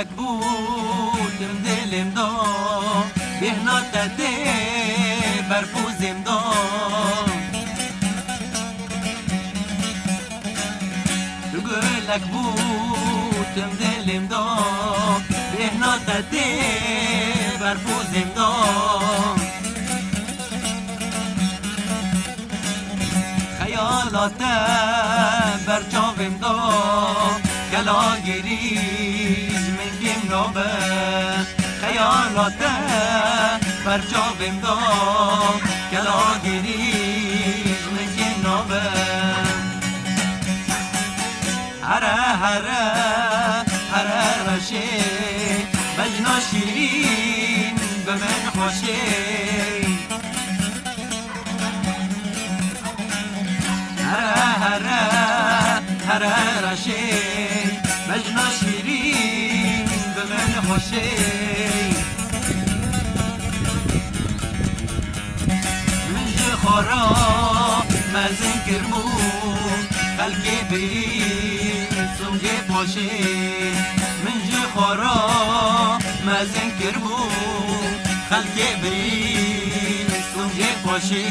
گلک بودم دلم دا بهنا تده برپوزم دا گلک بودم دلم دا بهنا تده برپوزم دا خیالات برچاوم دا کلا گریز منگیم نابه خیالات برچاوم دا کلا گریز منگیم نابه هره هره هره رشه بجنا شیرین به من خوشه هره رشه مجنا شیرین به من خوشه من جه خورا مزن کرمو خلقی برین سنگه پاشه من جه خورا مزن کرمو خلقی برین سنگه پاشه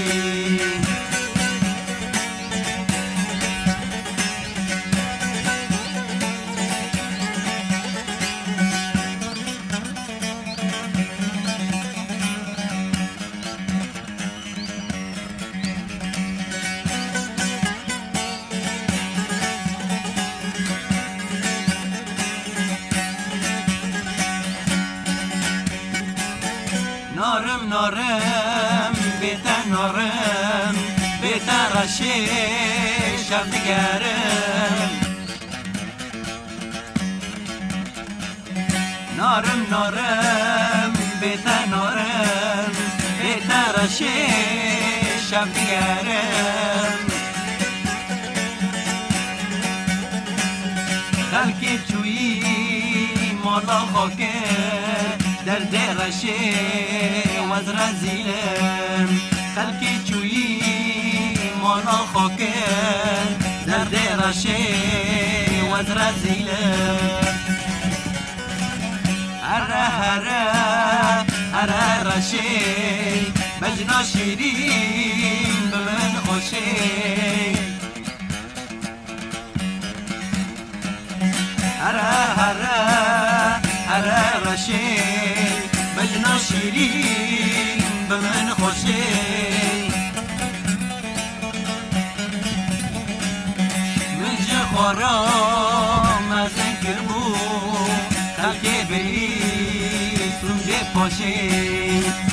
نارم نارم بیتر نارم بیتر رشه شب دیگرم نارم نارم بیتر نارم بیتر رشه شب دیگرم خلکی چویی مالا خاکه در درشه وز رزیلم خلکی چویی مانا خاکه در درشه وز رزیلم هره هره هره رشه بجنا شیرین به من خوشه هره هره هره رشه مجنا شیرین به من خوشه من جه خورا مزن کرمو خلقی بری سنجه پاشه